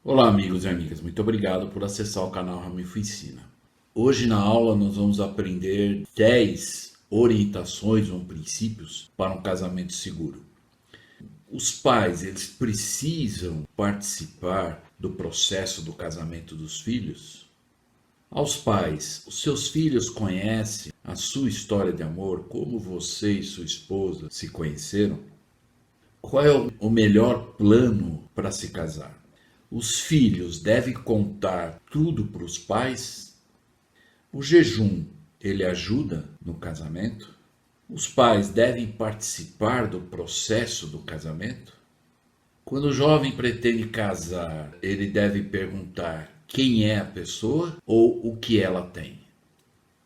Olá, amigos e amigas, muito obrigado por acessar o canal Ramifo Ensina. Hoje na aula nós vamos aprender 10 orientações ou princípios para um casamento seguro. Os pais, eles precisam participar do processo do casamento dos filhos? Aos pais, os seus filhos conhecem a sua história de amor, como você e sua esposa se conheceram? Qual é o melhor plano para se casar? Os filhos devem contar tudo para os pais? O jejum, ele ajuda no casamento? Os pais devem participar do processo do casamento? Quando o jovem pretende casar, ele deve perguntar quem é a pessoa ou o que ela tem.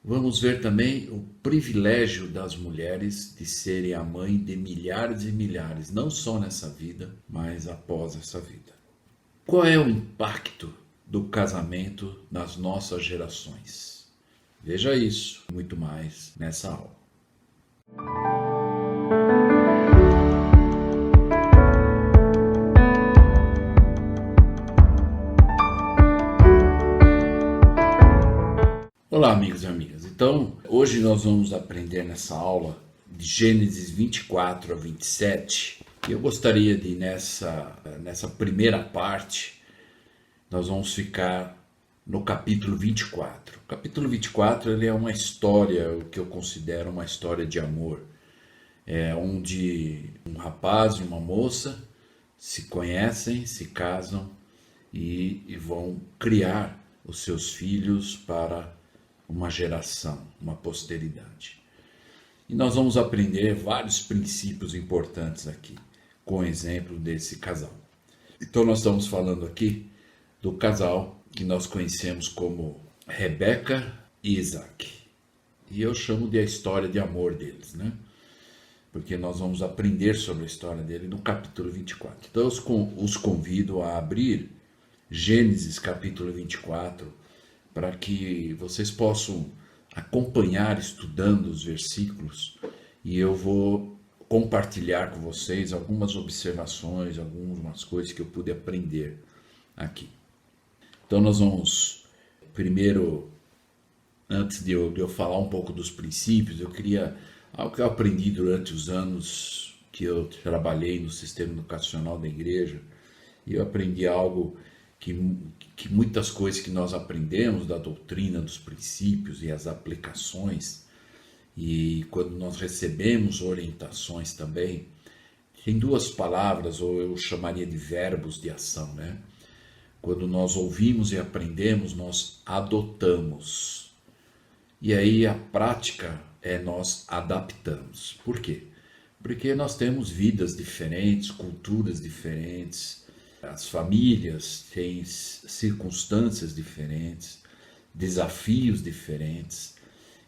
Vamos ver também o privilégio das mulheres de serem a mãe de milhares e milhares, não só nessa vida, mas após essa vida. Qual é o impacto do casamento nas nossas gerações? Veja isso e muito mais nessa aula. Olá, amigos e amigas. Então, hoje nós vamos aprender nessa aula de Gênesis 24 a 27. E eu gostaria de, nessa primeira parte, nós vamos ficar no capítulo 24. O capítulo 24 ele é uma história, o que eu considero uma história de amor. É onde um rapaz e uma moça se conhecem, se casam e vão criar os seus filhos para uma geração, uma posteridade. E nós vamos aprender vários princípios importantes aqui, com o exemplo desse casal. Então nós estamos falando aqui do casal que nós conhecemos como Rebeca e Isaac. E eu chamo de a história de amor deles, né? Porque nós vamos aprender sobre a história dele no capítulo 24. Então eu os convido a abrir Gênesis capítulo 24, para que vocês possam acompanhar estudando os versículos, e eu vou compartilhar com vocês algumas observações, algumas coisas que eu pude aprender aqui. Então nós vamos, primeiro, antes de eu falar um pouco dos princípios, eu queria, algo que eu aprendi durante os anos que eu trabalhei no sistema educacional da igreja, e eu aprendi algo que muitas coisas que nós aprendemos da doutrina, dos princípios e as aplicações, e quando nós recebemos orientações também, tem duas palavras, ou eu chamaria de verbos de ação, né? Quando nós ouvimos e aprendemos, nós adotamos. E aí a prática é nós adaptamos. Por quê? Porque nós temos vidas diferentes, culturas diferentes, as famílias têm circunstâncias diferentes, desafios diferentes.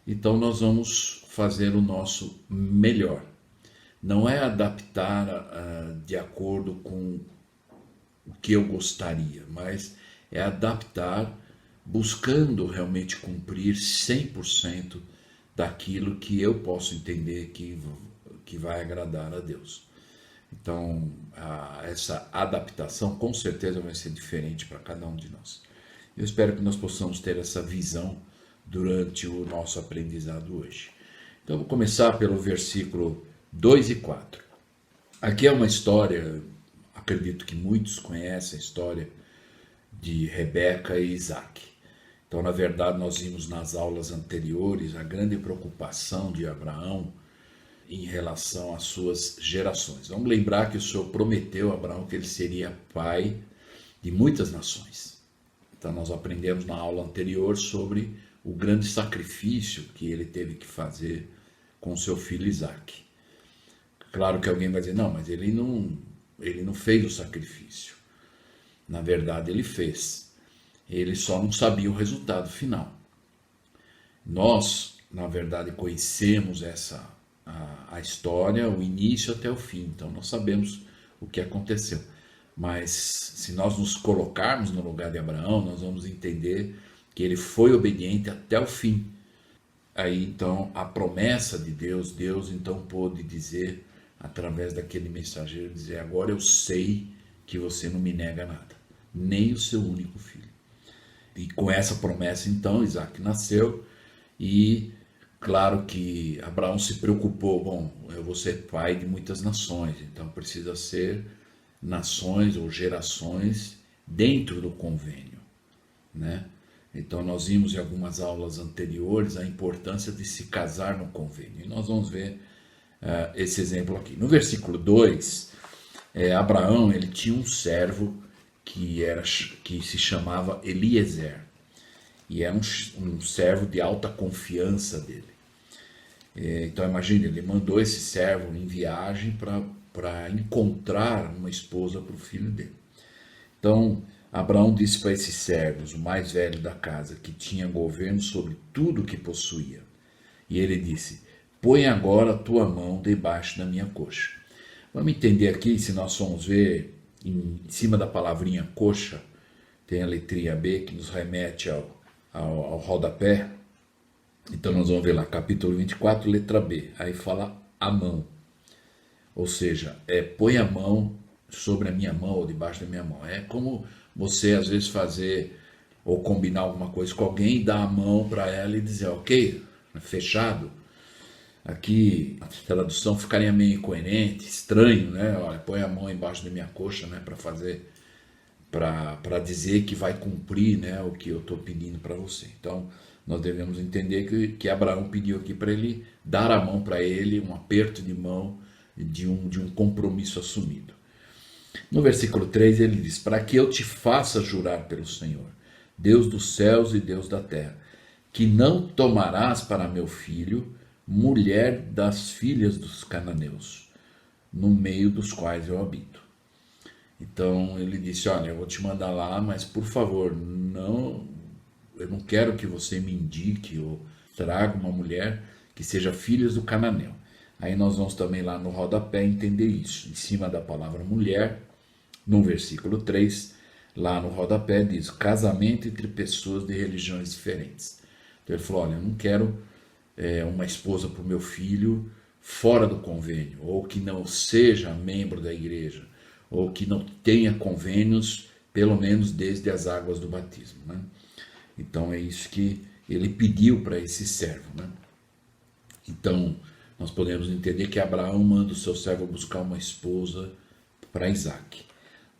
Então nós vamos fazer o nosso melhor. Não é adaptar de acordo com o que eu gostaria, mas é adaptar buscando realmente cumprir 100% daquilo que eu posso entender que vai agradar a Deus. Então, essa adaptação com certeza vai ser diferente para cada um de nós. Eu espero que nós possamos ter essa visão durante o nosso aprendizado hoje. Então, eu vou começar pelo versículo 2 e 4. Aqui é uma história, acredito que muitos conhecem a história de Rebeca e Isaac. Então, na verdade, nós vimos nas aulas anteriores a grande preocupação de Abraão em relação às suas gerações. Vamos lembrar que o Senhor prometeu a Abraão que ele seria pai de muitas nações. Então nós aprendemos na aula anterior sobre o grande sacrifício que ele teve que fazer com seu filho Isaac. Claro que alguém vai dizer, não, mas ele não fez o sacrifício. Na verdade ele fez. Ele só não sabia o resultado final. Nós, na verdade, conhecemos a história, o início até o fim. Então nós sabemos o que aconteceu. Mas se nós nos colocarmos no lugar de Abraão, nós vamos entender que ele foi obediente até o fim. Aí então a promessa de Deus então pôde dizer, através daquele mensageiro, dizer, agora eu sei que você não me nega nada. nem o seu único filho. E com essa promessa, então, Isaac nasceu e, claro que Abraão se preocupou, bom, eu vou ser pai de muitas nações, então precisa ser nações ou gerações dentro do convênio, né? Então nós vimos em algumas aulas anteriores a importância de se casar no convênio, e nós vamos ver esse exemplo aqui. No versículo 2, Abraão ele tinha um servo que se chamava Eliezer, e era um servo de alta confiança dele. Então imagine, ele mandou esse servo em viagem para encontrar uma esposa para o filho dele. Então Abraão disse para esses servos, o mais velho da casa, que tinha governo sobre tudo o que possuía, e ele disse: põe agora a tua mão debaixo da minha coxa. Vamos entender aqui, se nós formos ver em cima da palavrinha coxa, tem a letrinha B que nos remete ao rodapé. Então nós vamos ver lá, capítulo 24, letra B. Aí fala a mão. Ou seja, põe a mão sobre a minha mão ou debaixo da minha mão. É como você às vezes fazer ou combinar alguma coisa com alguém, dar a mão para ela e dizer, ok, fechado. Aqui a tradução ficaria meio incoerente, estranho, né? Olha, põe a mão embaixo da minha coxa, né? Para dizer que vai cumprir, né, o que eu estou pedindo para você. Então nós devemos entender que Abraão pediu aqui para ele dar a mão para ele, um aperto de mão de um compromisso assumido. No versículo 3 ele diz: para que eu te faça jurar pelo Senhor, Deus dos céus e Deus da terra, que não tomarás para meu filho mulher das filhas dos cananeus, no meio dos quais eu habito. Então ele disse: olha, eu vou te mandar lá, mas por favor, eu não quero que você me indique ou traga uma mulher que seja filha do cananeu. Aí nós vamos também lá no rodapé entender isso. Em cima da palavra mulher, no versículo 3, lá no rodapé diz: casamento entre pessoas de religiões diferentes. Então ele falou: olha, eu não quero uma esposa para o meu filho fora do convênio, ou que não seja membro da igreja, ou que não tenha convênios, pelo menos desde as águas do batismo, né? Então é isso que ele pediu para esse servo, né? Então nós podemos entender que Abraão manda o seu servo buscar uma esposa para Isaac.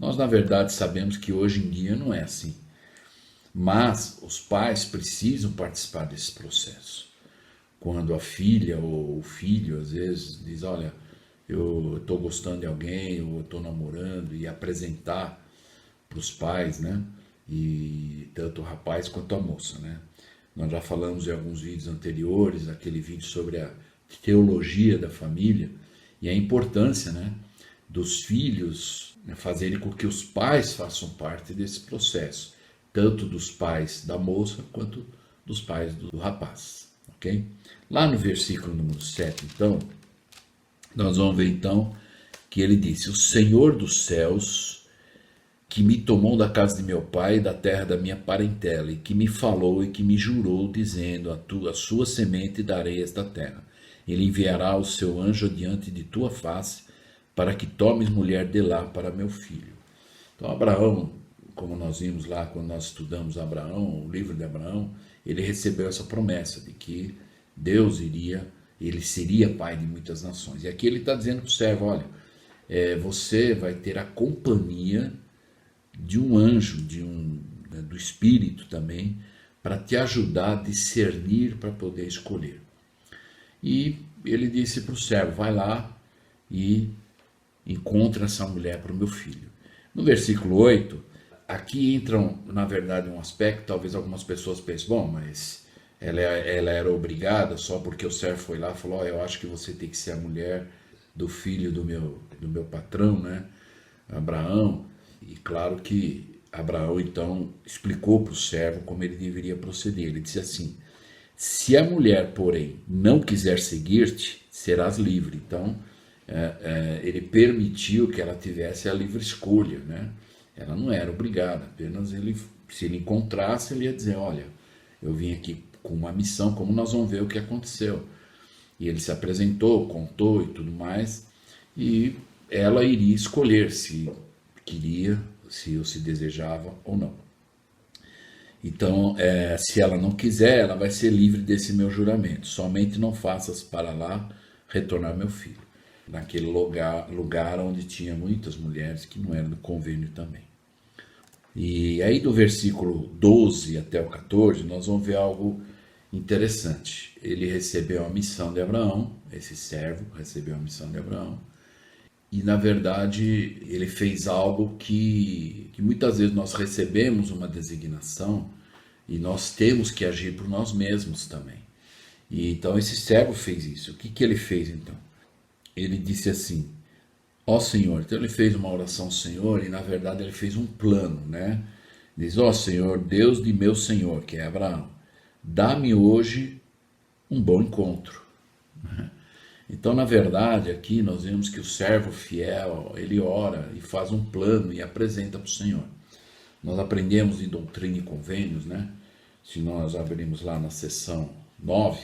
Nós na verdade sabemos que hoje em dia não é assim, mas os pais precisam participar desse processo. Quando a filha ou o filho às vezes diz: olha, eu estou gostando de alguém, ou estou namorando, e apresentar para os pais, né? E tanto o rapaz quanto a moça, né? Nós já falamos em alguns vídeos anteriores, aquele vídeo sobre a teologia da família e a importância, né, dos filhos, né, fazerem com que os pais façam parte desse processo, tanto dos pais da moça quanto dos pais do rapaz, ok? Lá no versículo número 7, então, nós vamos ver então que ele disse: o Senhor dos céus, que me tomou da casa de meu pai e da terra da minha parentela, e que me falou e que me jurou, dizendo: a sua semente darei esta terra. Ele enviará o seu anjo adiante de tua face, para que tomes mulher de lá para meu filho. Então Abraão, como nós vimos lá quando nós estudamos Abraão, o livro de Abraão, ele recebeu essa promessa de que Deus ele seria pai de muitas nações. E aqui ele está dizendo para o servo: olha, você vai ter a companhia de um anjo, do Espírito também, para te ajudar a discernir, para poder escolher. E ele disse para o servo: vai lá e encontra essa mulher para o meu filho. No versículo 8, aqui entra, na verdade, um aspecto, talvez algumas pessoas pensem: bom, mas ela era obrigada só porque o servo foi lá e falou: eu acho que você tem que ser a mulher do filho do meu patrão, né, Abraão. E claro que Abraão então explicou para o servo como ele deveria proceder. Ele disse assim: se a mulher, porém, não quiser seguir-te, serás livre. Então ele permitiu que ela tivesse a livre escolha, né? Ela não era obrigada, apenas se ele encontrasse, ele ia dizer: olha, eu vim aqui com uma missão, como nós vamos ver o que aconteceu. E ele se apresentou, contou e tudo mais, e ela iria escolher se queria se desejava ou não. Então, se ela não quiser, ela vai ser livre desse meu juramento. Somente não faças para lá retornar meu filho. Naquele lugar onde tinha muitas mulheres que não eram do convênio também. E aí do versículo 12 até o 14, nós vamos ver algo interessante. Ele recebeu a missão de Abraão, esse servo recebeu a missão de Abraão, e na verdade ele fez algo que muitas vezes nós recebemos uma designação e nós temos que agir por nós mesmos também. E então esse servo fez isso. O que ele fez então? Ele disse assim: ó Senhor, então ele fez uma oração ao Senhor e na verdade ele fez um plano, né? Diz: ó Senhor, Deus de meu Senhor, que é Abraão, dá-me hoje um bom encontro. Então, na verdade, aqui nós vemos que o servo fiel, ele ora e faz um plano e apresenta para o Senhor. Nós aprendemos em Doutrina e Convênios, né? Se nós abrimos lá na seção 9,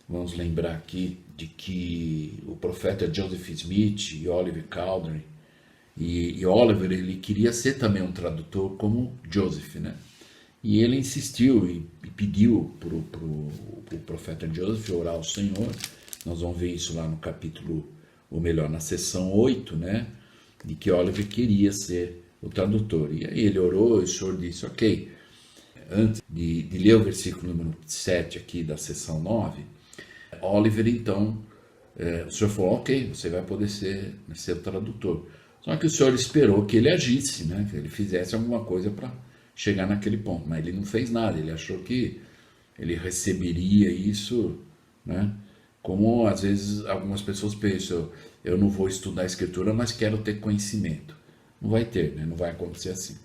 vamos lembrar aqui de que o profeta Joseph Smith e Oliver Cowdery, e Oliver, ele queria ser também um tradutor como Joseph, né? E ele insistiu e pediu para o profeta Joseph orar ao Senhor. Nós vamos ver isso lá no capítulo, ou melhor, na seção 8, né? De que Oliver queria ser o tradutor. E aí ele orou e o Senhor disse: ok, antes de ler o versículo número 7 aqui da seção 9, Oliver, então, o Senhor falou: ok, você vai poder ser o tradutor. Só que o Senhor esperou que ele agisse, né? Que ele fizesse alguma coisa para chegar naquele ponto. Mas ele não fez nada, ele achou que ele receberia isso, né? Como às vezes algumas pessoas pensam: eu não vou estudar a escritura, mas quero ter conhecimento. Não vai ter, né? Não vai acontecer assim.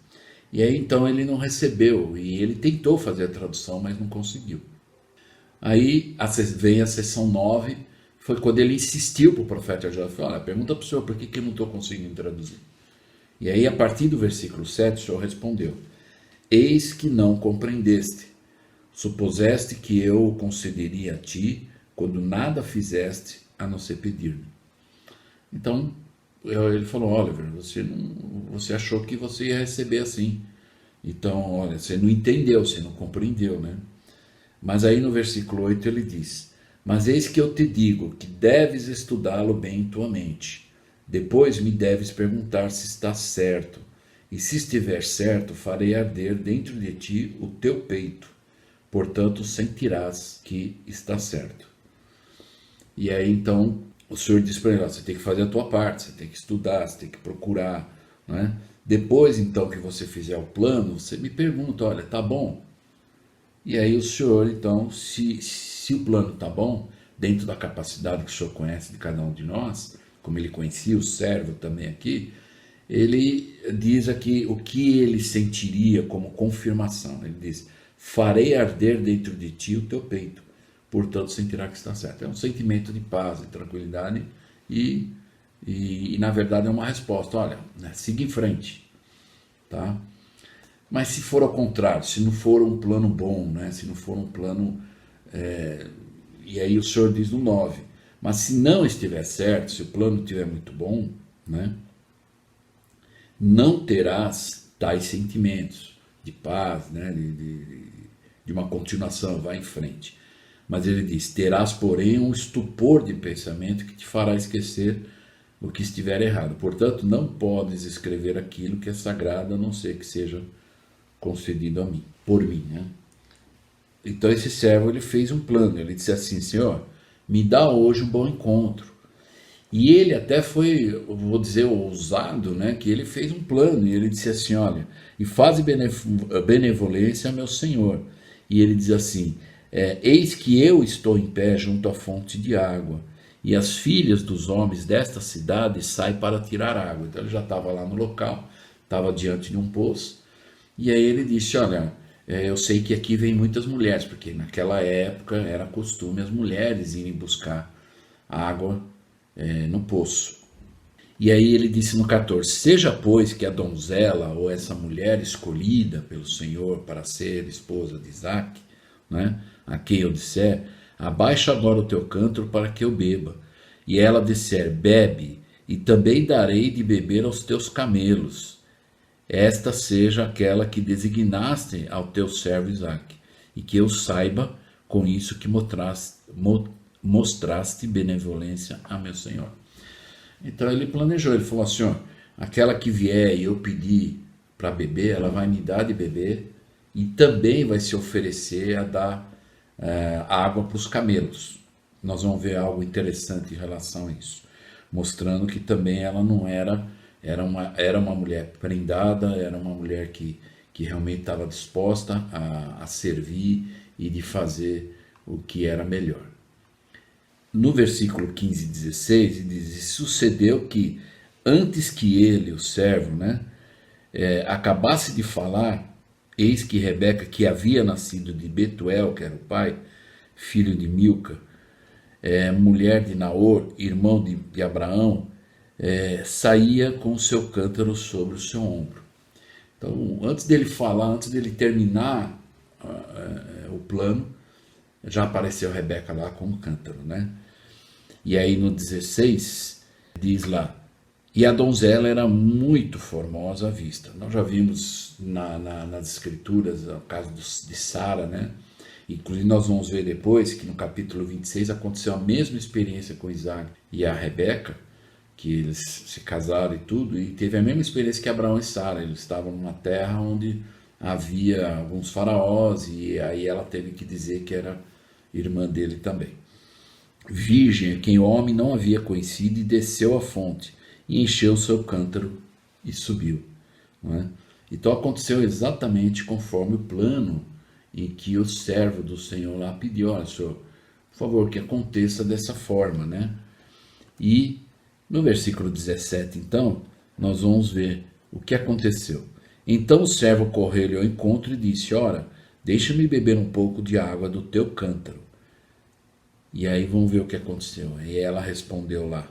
E aí então ele não recebeu, e ele tentou fazer a tradução, mas não conseguiu. Aí vem a sessão 9, foi quando ele insistiu para o profeta José: olha, pergunta para o senhor por que eu não estou conseguindo traduzir. E aí a partir do versículo 7 o senhor respondeu: eis que não compreendeste, supuseste que eu o concederia a ti, quando nada fizeste a não ser pedir-me. Então ele falou: Oliver, você achou que você ia receber assim. Então, olha, você não entendeu, você não compreendeu, né? Mas aí no versículo 8 ele diz: mas eis que eu te digo que deves estudá-lo bem em tua mente. Depois me deves perguntar se está certo. E se estiver certo, farei arder dentro de ti o teu peito. Portanto, sentirás que está certo. E aí então o Senhor diz para ele: você tem que fazer a tua parte, você tem que estudar, você tem que procurar, né? Depois então que você fizer o plano, você me pergunta: olha, tá bom? E aí o Senhor então, se o plano tá bom, dentro da capacidade que o Senhor conhece de cada um de nós, como ele conhecia o servo também aqui, ele diz aqui o que ele sentiria como confirmação. Ele diz: farei arder dentro de ti o teu peito, portanto sentirá que está certo. É um sentimento de paz, de tranquilidade e na verdade é uma resposta: olha, né, siga em frente, tá? Mas se for ao contrário, se não for um plano bom, né, se não for um plano, e aí o Senhor diz no 9, mas se não estiver certo, se o plano estiver muito bom, né, não terás tais sentimentos de paz, né, de uma continuação, vai em frente. Mas ele diz: terás, porém, um estupor de pensamento que te fará esquecer o que estiver errado. Portanto, não podes escrever aquilo que é sagrado, a não ser que seja concedido a mim, por mim, né? Então esse servo, ele fez um plano. Ele disse assim: Senhor, me dá hoje um bom encontro. E ele até foi, eu vou dizer, ousado, né? Que ele fez um plano. E ele disse assim: olha, e faze benevolência a meu Senhor. E ele diz assim: eis que eu estou em pé junto à fonte de água, e as filhas dos homens desta cidade saem para tirar água. Então ele já estava lá no local, estava diante de um poço, e aí ele disse: olha, eu sei que aqui vem muitas mulheres, porque naquela época era costume as mulheres irem buscar água no poço. E aí ele disse no 14: seja, pois, que a donzela ou essa mulher escolhida pelo Senhor para ser esposa de Isaque, né, a quem eu disser: abaixa agora o teu cântaro para que eu beba. E ela disser: bebe, e também darei de beber aos teus camelos. esta seja aquela que designaste ao teu servo Isaque, e que eu saiba com isso que mostraste benevolência a meu senhor. Então ele planejou, ele falou assim, ó, aquela que vier e eu pedir para beber, ela vai me dar de beber e também vai se oferecer a dar água para os camelos. Nós vamos ver algo interessante em relação a isso, mostrando que também ela não era uma mulher prendada, era uma mulher que realmente estava disposta a servir e de fazer o que era melhor. No versículo 15 e 16, ele diz, e sucedeu que antes que ele, o servo, acabasse de falar, eis que Rebeca, que havia nascido de Betuel, que era o pai, filho de Milca, mulher de Naor, irmão de Abraão, saía com o seu cântaro sobre o seu ombro. Então, antes dele falar, antes dele terminar o plano, já apareceu Rebeca lá com o cântaro, né? E aí no 16, diz lá, e a donzela era muito formosa à vista. Nós já vimos nas escrituras o caso de Sara, né? Inclusive nós vamos ver depois que no capítulo 26 aconteceu a mesma experiência com Isaac e a Rebeca, que eles se casaram e tudo, e teve a mesma experiência que Abraão e Sara. Eles estavam numa terra onde havia alguns faraós, e aí ela teve que dizer que era irmã dele também. Virgem, a quem o homem não havia conhecido, e desceu à fonte, e encheu o seu cântaro e subiu. Não é? Então aconteceu exatamente conforme o plano em que o servo do Senhor lá pediu, olha, Senhor, por favor, que aconteça dessa forma, né? E no versículo 17, então, nós vamos ver o que aconteceu. Então o servo correu-lhe ao encontro e disse, ora, deixa-me beber um pouco de água do teu cântaro. E aí vamos ver o que aconteceu. E ela respondeu lá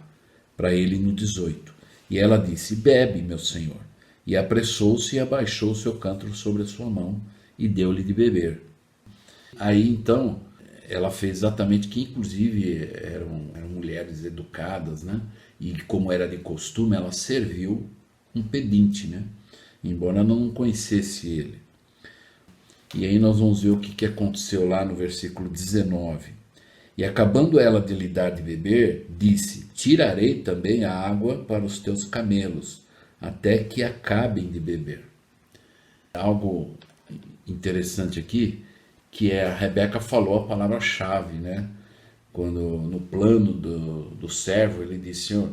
para ele no 18. E ela disse, bebe, meu senhor. E apressou-se e abaixou o seu cântaro sobre a sua mão e deu-lhe de beber. Aí então ela fez exatamente que inclusive eram mulheres educadas, né? E como era de costume, ela serviu um pedinte, né? Embora não conhecesse ele. E aí nós vamos ver o que aconteceu lá no versículo 19. E acabando ela de lhe dar de beber, disse, tirarei também a água para os teus camelos, até que acabem de beber. Algo interessante aqui, que a Rebeca falou a palavra-chave, né? Quando no plano do servo, ele disse, Senhor,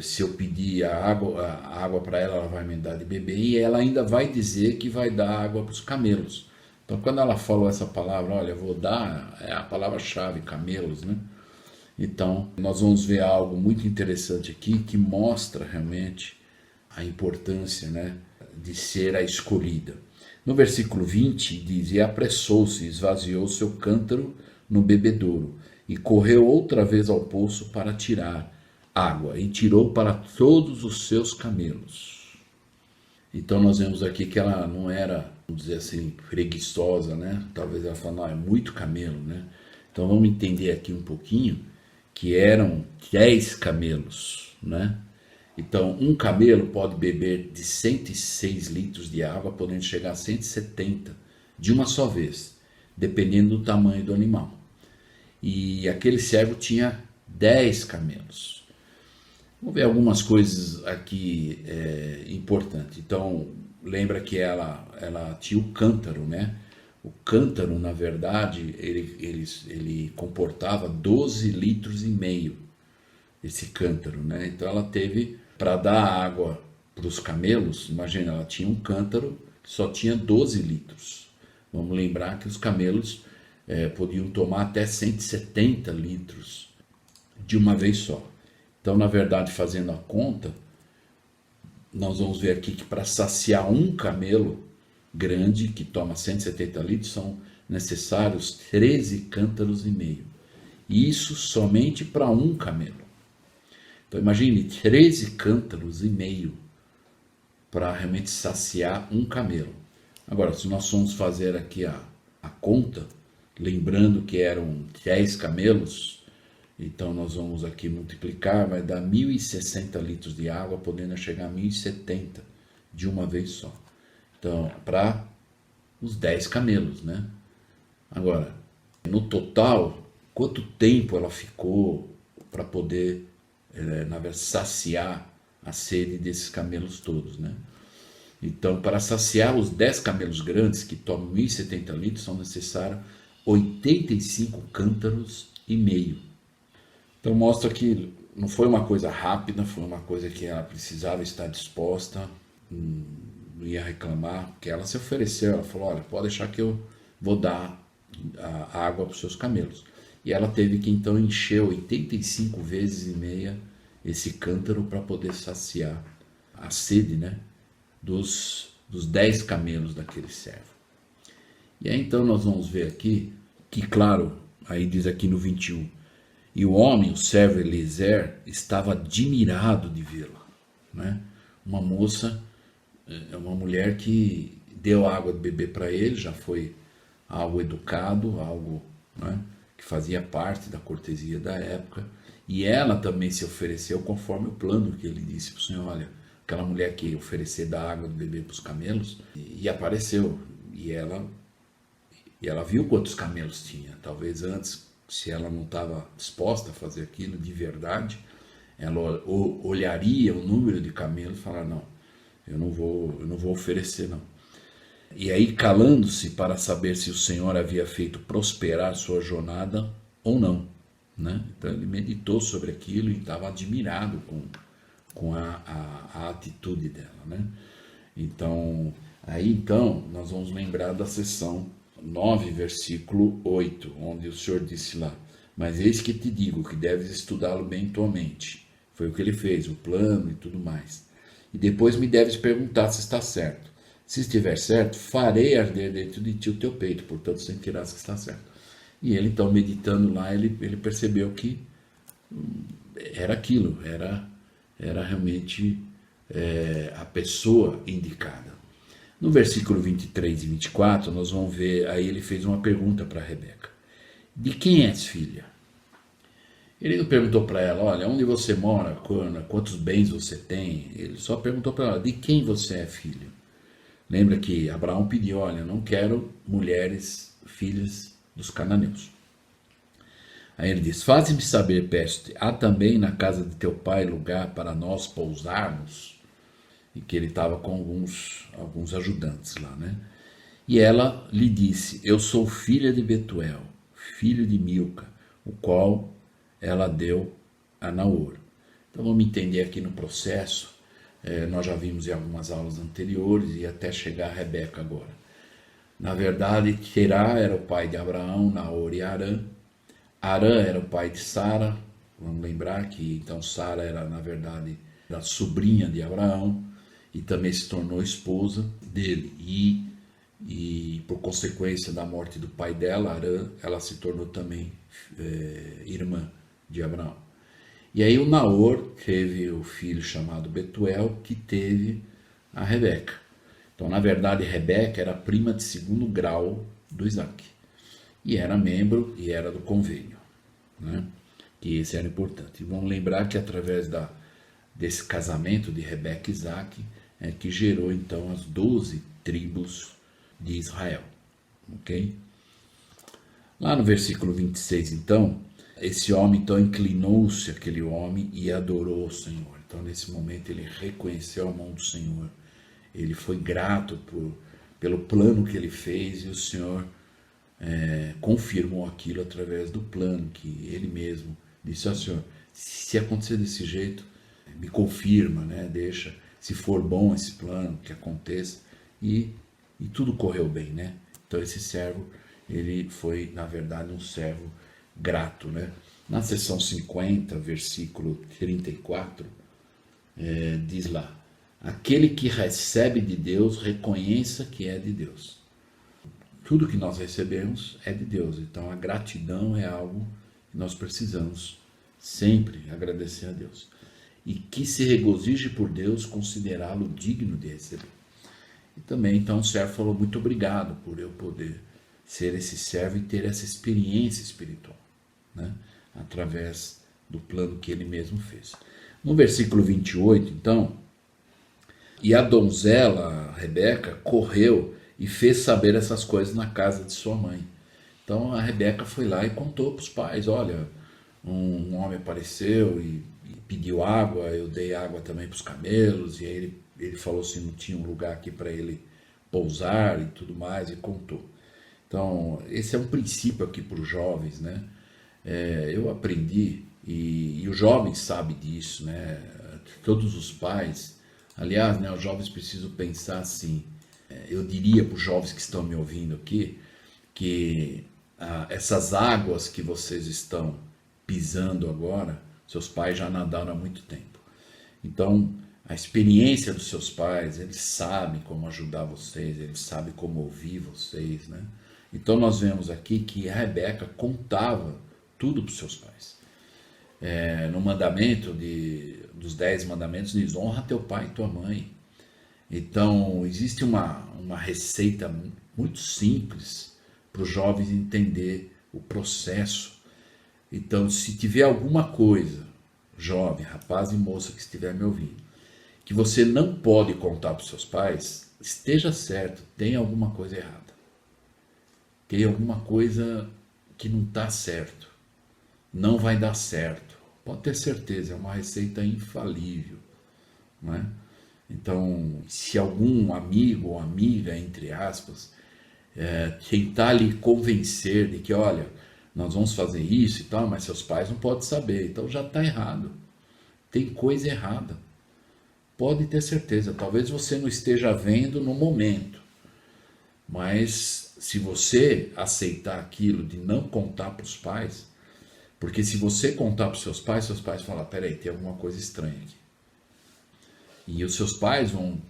se eu pedir a água para ela, ela vai me dar de beber, e ela ainda vai dizer que vai dar água para os camelos. Então, quando ela falou essa palavra, olha, vou dar, é a palavra-chave, camelos, né? Então, nós vamos ver algo muito interessante aqui, que mostra realmente a importância, né, de ser a escolhida. No versículo 20 diz, e apressou-se, esvaziou seu cântaro no bebedouro, e correu outra vez ao poço para tirar água, e tirou para todos os seus camelos. Então nós vemos aqui que ela não era, vamos dizer assim, preguiçosa, né? Talvez ela fale, não, é muito camelo, né? Então vamos entender aqui um pouquinho que eram 10 camelos, né? Então um camelo pode beber de 106 litros de água, podendo chegar a 170 de uma só vez, dependendo do tamanho do animal. E aquele servo tinha 10 camelos. Vamos ver algumas coisas aqui importantes. Então, lembra que ela tinha o cântaro, né? O cântaro, na verdade, ele comportava 12 litros e meio, esse cântaro, né? Então, ela teve, para dar água para os camelos, imagina, ela tinha um cântaro que só tinha 12 litros. Vamos lembrar que os camelos podiam tomar até 170 litros de uma vez só. Então, na verdade, fazendo a conta, nós vamos ver aqui que para saciar um camelo grande, que toma 170 litros, são necessários 13 cântaros e meio. Isso somente para um camelo. Então, imagine 13 cântaros e meio para realmente saciar um camelo. Agora, se nós formos fazer aqui a conta, lembrando que eram 10 camelos, então nós vamos aqui multiplicar, vai dar 1.060 litros de água, podendo chegar a 1.070 de uma vez só. Então, para os 10 camelos, né? Agora, no total, quanto tempo ela ficou para poder, na verdade, saciar a sede desses camelos todos, né? Então, para saciar os 10 camelos grandes, que tomam 1.070 litros, são necessários 85 cântaros e meio. Então, mostra que não foi uma coisa rápida, foi uma coisa que ela precisava estar disposta, não ia reclamar, porque ela se ofereceu, ela falou, olha, pode deixar que eu vou dar a água para os seus camelos. E ela teve que então encher 85 vezes e meia esse cântaro para poder saciar a sede, né, dos 10 camelos daquele servo. E aí então nós vamos ver aqui que, claro, aí diz aqui no 21, e o homem, o servo Eliezer, estava admirado de vê-la, né? Uma moça, uma mulher que deu água de beber para ele, já foi algo educado, algo, né, que fazia parte da cortesia da época, e ela também se ofereceu conforme o plano que ele disse para o Senhor, olha, aquela mulher que oferecer da água de beber para os camelos, e apareceu, e ela viu quantos camelos tinha. Talvez antes, se ela não estava disposta a fazer aquilo de verdade, ela olharia o número de camelos e falar, não, eu não vou oferecer não. E aí, calando-se para saber se o Senhor havia feito prosperar sua jornada ou não, né? Então ele meditou sobre aquilo e estava admirado com a atitude dela, né? Então, aí então nós vamos lembrar da sessão 9, versículo 8, onde o Senhor disse lá, mas eis que te digo que deves estudá-lo bem em tua mente. Foi o que ele fez, o plano e tudo mais. E depois me deves perguntar se está certo. Se estiver certo, farei arder dentro de ti o teu peito, portanto sentirás que está certo. E ele então, meditando lá, ele percebeu que era aquilo, era realmente a pessoa indicada. No versículo 23 e 24, nós vamos ver, aí ele fez uma pergunta para Rebeca. De quem és filha? Ele não perguntou para ela, olha, onde você mora, quantos bens você tem? Ele só perguntou para ela, de quem você é filha? Lembra que Abraão pediu, olha, não quero mulheres, filhas dos cananeus. Aí ele diz, faze-me saber, peste, há também na casa de teu pai lugar para nós pousarmos? E que ele estava com alguns ajudantes lá, né? E ela lhe disse, eu sou filha de Betuel, filho de Milca, o qual ela deu a Naor. Então vamos entender aqui no processo, nós já vimos em algumas aulas anteriores e até chegar a Rebeca agora. Na verdade, Terá era o pai de Abraão, Naor e Arã. Arã era o pai de Sara, vamos lembrar que então Sara era, na verdade, a sobrinha de Abraão, e também se tornou esposa dele. E por consequência da morte do pai dela, Arã, ela se tornou também irmã de Abraão. E aí o Naor teve o filho chamado Betuel, que teve a Rebeca. Então, na verdade, Rebeca era prima de segundo grau do Isaac. E era membro e era do convênio, né? Que esse era importante. E vamos lembrar que através desse casamento de Rebeca e Isaac, que gerou então as 12 tribos de Israel, ok? Lá no versículo 26, então, esse homem então inclinou-se, aquele homem, e adorou o Senhor. Então, nesse momento, ele reconheceu a mão do Senhor, ele foi grato pelo plano que ele fez, e o Senhor confirmou aquilo através do plano que ele mesmo disse ao Senhor, se acontecer desse jeito, me confirma, né? Deixa, se for bom esse plano, que aconteça, e tudo correu bem, né? Então esse servo, ele foi, na verdade, um servo grato, né? Na seção 50, versículo 34, diz lá, aquele que recebe de Deus, reconheça que é de Deus. Tudo que nós recebemos é de Deus, então a gratidão é algo que nós precisamos sempre agradecer a Deus. E que se regozije por Deus, considerá-lo digno de receber. E também, então, o servo falou, muito obrigado por eu poder ser esse servo e ter essa experiência espiritual, né? Através do plano que ele mesmo fez. No versículo 28, então, E a donzela, a Rebeca, correu e fez saber essas coisas na casa de sua mãe. Então a Rebeca foi lá e contou para os pais: olha, um homem apareceu e pediu água, eu dei água também para os camelos, e aí ele falou se não tinha um lugar aqui para ele pousar e tudo mais, e contou. Então, esse é um princípio aqui para os jovens, né? Eu aprendi, e os jovens sabem disso, né? Todos os pais, aliás, né, os jovens precisam pensar assim. Eu diria para os jovens que estão me ouvindo aqui, que essas águas que vocês estão pisando agora, seus pais já nadaram há muito tempo. Então, a experiência dos seus pais, eles sabem como ajudar vocês, eles sabem como ouvir vocês, né? Então nós vemos aqui que a Rebeca contava tudo para os seus pais. No mandamento dos 10 mandamentos diz: honra teu pai e tua mãe. Então existe uma receita muito simples para os jovens entender o processo. Então, se tiver alguma coisa, jovem, rapaz e moça que estiver me ouvindo, que você não pode contar para os seus pais, esteja certo, tem alguma coisa errada. Tem alguma coisa que não está certo. Não vai dar certo. Pode ter certeza, é uma receita infalível, não é? Então, se algum amigo ou amiga, entre aspas, tentar lhe convencer de que, olha, nós vamos fazer isso e tal, mas seus pais não podem saber, então já está errado. Tem coisa errada. Pode ter certeza, talvez você não esteja vendo no momento, mas se você aceitar aquilo de não contar para os pais, porque se você contar para os seus pais falam: peraí, tem alguma coisa estranha aqui. E os seus pais vão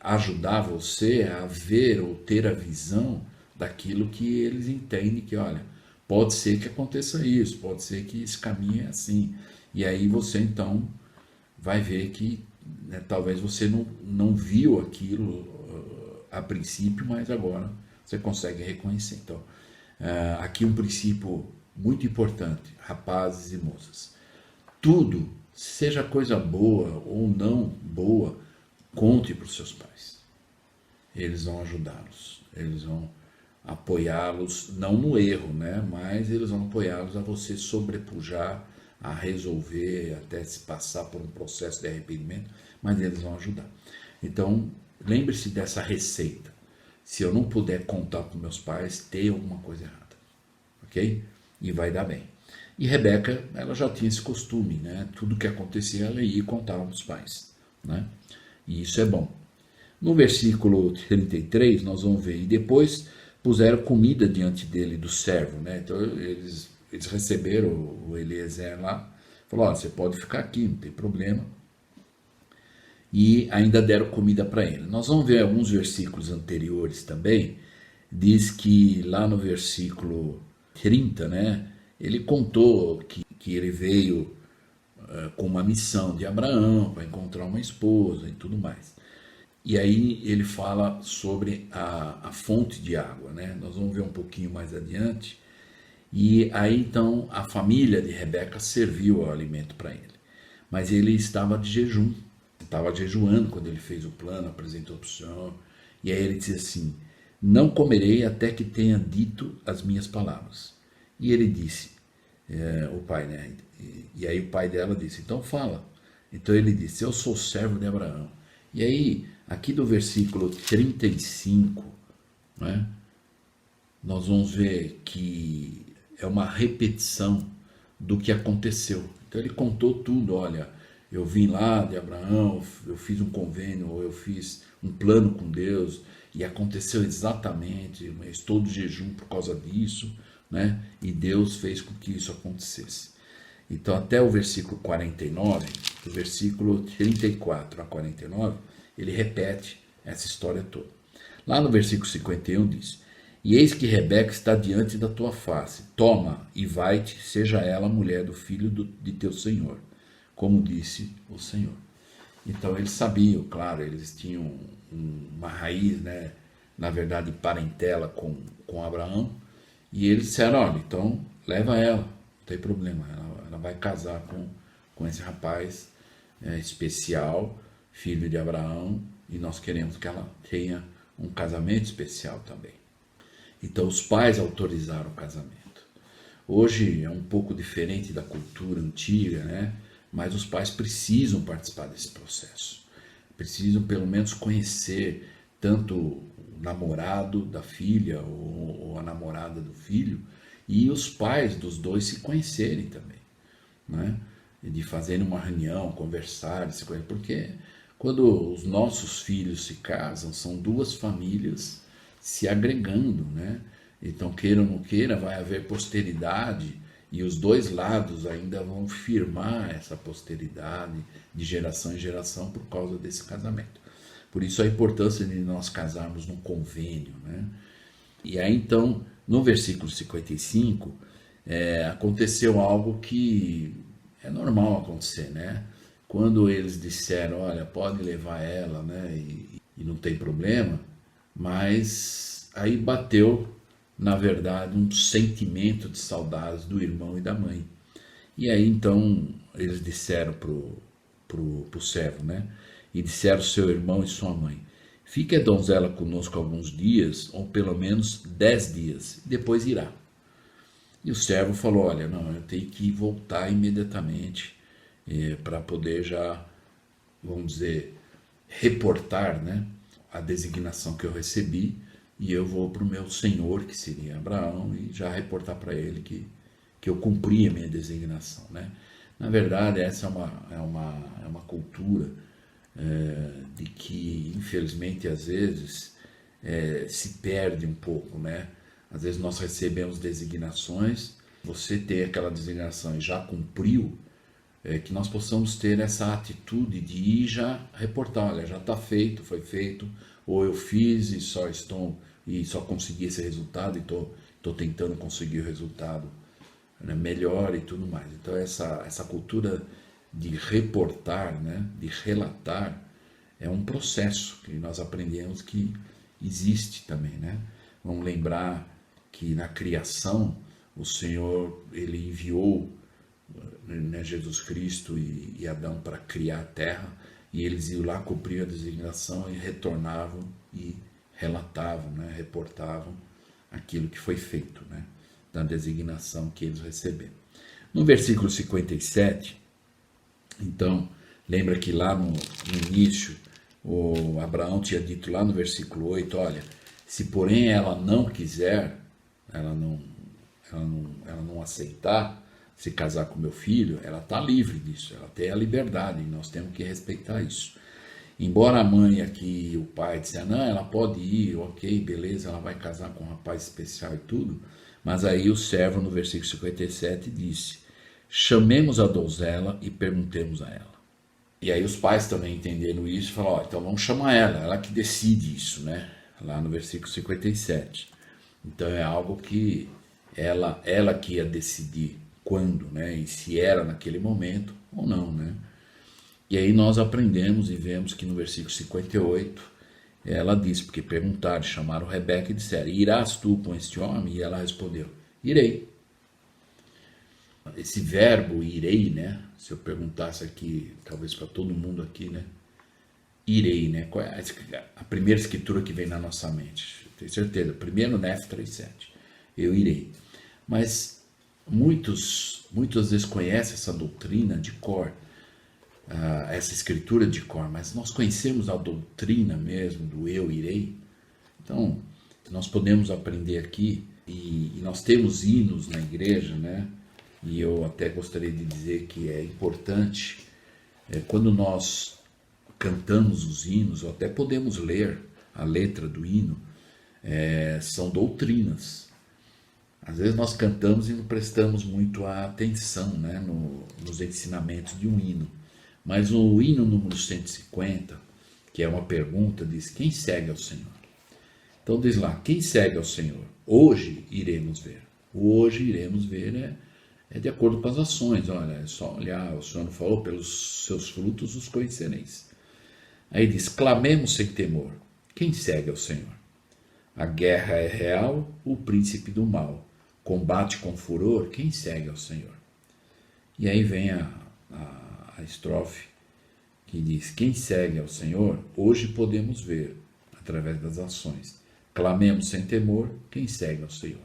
ajudar você a ver ou ter a visão daquilo que eles entendem que, olha, pode ser que aconteça isso, pode ser que esse caminho é assim. E aí você então vai ver que, né, talvez você não viu aquilo a princípio, mas agora você consegue reconhecer. Então, aqui um princípio muito importante, rapazes e moças. Tudo, seja coisa boa ou não boa, conte para os seus pais. Eles vão ajudá-los, eles vão apoiá-los, não no erro, né? Mas eles vão apoiá-los a você sobrepujar, a resolver, até se passar por um processo de arrependimento, mas eles vão ajudar. Então, lembre-se dessa receita. Se eu não puder contar para meus pais, tem alguma coisa errada, ok? E vai dar bem. E Rebeca, ela já tinha esse costume, né? Tudo que acontecia, ela ia e contava para os pais, né? E isso é bom. No versículo 33, nós vamos ver: e depois puseram comida diante dele, do servo, né? Então eles receberam o Eliezer lá, falou: ó, você pode ficar aqui, não tem problema. E ainda deram comida para ele. Nós vamos ver alguns versículos anteriores também. Diz que lá no versículo 30, né? Ele contou que ele veio com uma missão de Abraão para encontrar uma esposa e tudo mais. E aí ele fala sobre a fonte de água, né? Nós vamos ver um pouquinho mais adiante. E aí então a família de Rebeca serviu o alimento para ele. Mas ele estava de jejum, estava jejuando quando ele fez o plano, apresentou para o Senhor. E aí ele disse assim: não comerei até que tenha dito as minhas palavras. E ele disse, o pai, né? E aí o pai dela disse: então fala. Então ele disse: eu sou servo de Abraão. E aí, aqui do versículo 35, né, nós vamos ver que é uma repetição do que aconteceu. Então ele contou tudo: olha, eu vim lá de Abraão, eu fiz um convênio, ou eu fiz um plano com Deus, e aconteceu exatamente, eu estou de jejum por causa disso, né? E Deus fez com que isso acontecesse. Então, até o versículo 49, do versículo 34 a 49, ele repete essa história toda. Lá no versículo 51 diz: e eis que Rebeca está diante da tua face, toma e vai-te, seja ela mulher do filho de teu senhor, como disse o Senhor. Então eles sabiam, claro, eles tinham uma raiz, né, na verdade parentela com Abraão, e eles disseram: olha, então leva ela, não tem problema, ela vai casar com esse rapaz especial, filho de Abraão, e nós queremos que ela tenha um casamento especial também. Então os pais autorizaram o casamento. Hoje é um pouco diferente da cultura antiga, né? Mas os pais precisam participar desse processo. Precisam pelo menos conhecer tanto o namorado da filha ou a namorada do filho, e os pais dos dois se conhecerem também, né? De fazerem uma reunião, conversar, porque quando os nossos filhos se casam, são duas famílias se agregando, né? Então, queira ou não queira, vai haver posteridade, e os dois lados ainda vão firmar essa posteridade de geração em geração por causa desse casamento. Por isso a importância de nós casarmos num convênio, né? E aí então, no versículo 55, aconteceu algo que é normal acontecer, né? Quando eles disseram, olha, pode levar ela, né? E não tem problema, mas aí bateu, na verdade, um sentimento de saudades do irmão e da mãe. E aí então eles disseram pro servo, né? E disseram seu irmão e sua mãe: fique a donzela conosco alguns dias, ou pelo menos 10 dias, depois irá. E o servo falou: olha, não, eu tenho que voltar imediatamente para poder já, vamos dizer, reportar, né, a designação que eu recebi, e eu vou para o meu senhor, que seria Abraão, e já reportar para ele que eu cumpri a minha designação, né? Na verdade, essa é uma cultura de que, infelizmente, às vezes se perde um pouco, né? Às vezes nós recebemos designações, você ter aquela designação e já cumpriu, que nós possamos ter essa atitude de ir já reportar, olha, já está feito, foi feito, ou eu fiz e só consegui esse resultado e estou tentando conseguir o resultado, né, melhor e tudo mais. Então essa cultura de reportar, né, de relatar, é um processo que nós aprendemos que existe também, né? Vamos lembrar que na criação o Senhor, ele enviou, né, Jesus Cristo e Adão para criar a terra, e eles iam lá, cumpriam a designação e retornavam e relatavam, né, reportavam aquilo que foi feito, né, da designação que eles receberam. No versículo 57, então, lembra que lá no início, o Abraão tinha dito lá no versículo 8, olha, se porém ela não quiser, ela não aceitar se casar com meu filho, ela está livre disso, ela tem a liberdade, e nós temos que respeitar isso. Embora a mãe aqui e o pai disseram, não, ela pode ir, ok, beleza, ela vai casar com um rapaz especial e tudo, mas aí o servo no versículo 57 disse, chamemos a donzela e perguntemos a ela. E aí os pais também entenderam isso e falaram, ó, então vamos chamar ela que decide isso, né? Lá no versículo 57. Então é algo que ela que ia decidir quando, né? E se era naquele momento ou não, né? E aí nós aprendemos e vemos que no versículo 58, ela diz, porque perguntaram, chamaram Rebeca e disseram, irás tu com este homem? E ela respondeu, irei. Esse verbo irei, né? Se eu perguntasse aqui, talvez para todo mundo aqui, né? Irei, né? Qual é a primeira escritura que vem na nossa mente? Tenho certeza. Primeiro, Nef 3:7. Eu irei. Mas muitos às vezes conhecem essa doutrina de cor, essa escritura de cor, mas nós conhecemos a doutrina mesmo do eu irei. Então, nós podemos aprender aqui, e nós temos hinos na igreja, né? E eu até gostaria de dizer que é importante, quando nós cantamos os hinos, ou até podemos ler a letra do hino, são doutrinas. Às vezes nós cantamos e não prestamos muito atenção, né, nos ensinamentos de um hino. Mas o hino número 150, que é uma pergunta, diz, quem segue ao Senhor? Então diz lá, quem segue ao Senhor? Hoje iremos ver. O hoje iremos ver é de acordo com as ações. Olha, é só olhar, o Senhor falou, pelos seus frutos os conhecereis. Aí diz, clamemos sem temor. Quem segue ao Senhor? A guerra é real, o príncipe do mal. Combate com furor, quem segue ao Senhor? E aí vem a estrofe que diz: quem segue ao Senhor, hoje podemos ver, através das ações. Clamemos sem temor, quem segue ao Senhor.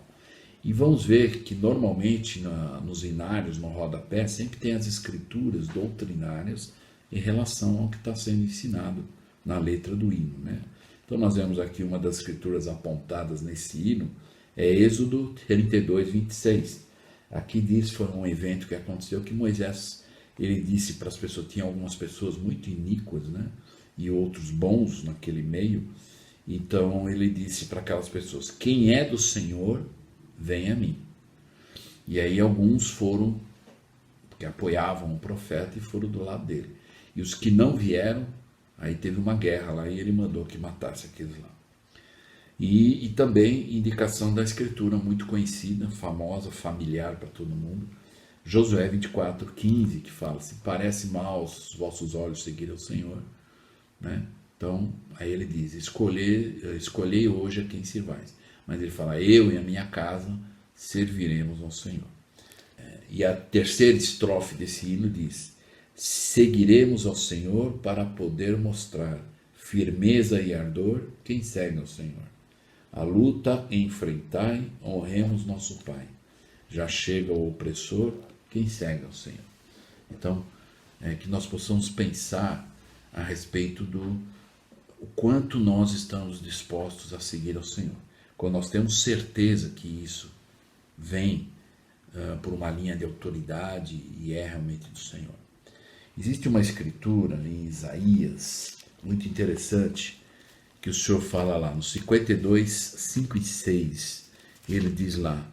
E vamos ver que normalmente nos inários, no rodapé, sempre tem as escrituras doutrinárias em relação ao que está sendo ensinado na letra do hino, né? Então nós vemos aqui uma das escrituras apontadas nesse hino, é Êxodo 32, 26. Aqui diz, foi um evento que aconteceu, que Moisés, ele disse para as pessoas, tinha algumas pessoas muito iníquas, né? E outros bons naquele meio. Então ele disse para aquelas pessoas: quem é do Senhor, vem a mim. E aí alguns foram, que apoiavam o profeta, e foram do lado dele. E os que não vieram, aí teve uma guerra lá e ele mandou que matasse aqueles lá. E também indicação da escritura muito conhecida, famosa, familiar para todo mundo, Josué 24, 15, que fala: se parece mal aos vossos olhos seguir ao Senhor, né? Então, aí ele diz: escolhei hoje a quem sirvais. Mas ele fala: eu e a minha casa serviremos ao Senhor. E a terceira estrofe desse hino diz: seguiremos ao Senhor para poder mostrar firmeza e ardor quem segue ao Senhor. A luta enfrentai, honremos nosso Pai. Já chega o opressor, quem segue ao Senhor. Então, que nós possamos pensar a respeito do o quanto nós estamos dispostos a seguir ao Senhor. Quando nós temos certeza que isso vem por uma linha de autoridade e é realmente do Senhor. Existe uma escritura em Isaías muito interessante, que o Senhor fala lá no 52, 5 e 6. Ele diz lá: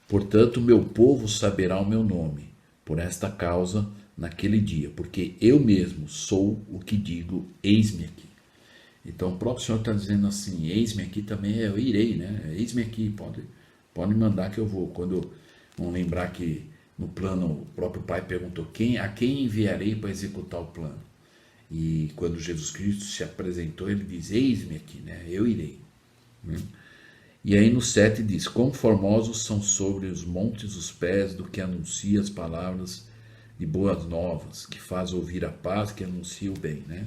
portanto, meu povo saberá o meu nome, por esta causa, naquele dia, porque eu mesmo sou o que digo, eis-me aqui. Então o próprio Senhor está dizendo assim: eis-me aqui também, eu irei, né? Eis-me aqui, pode mandar que eu vou. Quando vamos lembrar que no plano o próprio Pai perguntou: a quem enviarei para executar o plano? E quando Jesus Cristo se apresentou, ele diz: eis-me aqui, né? Eu irei. Né? E aí no 7 diz: quão formosos são sobre os montes os pés do que anuncia as palavras de boas novas, que faz ouvir a paz, que anuncia o bem, né?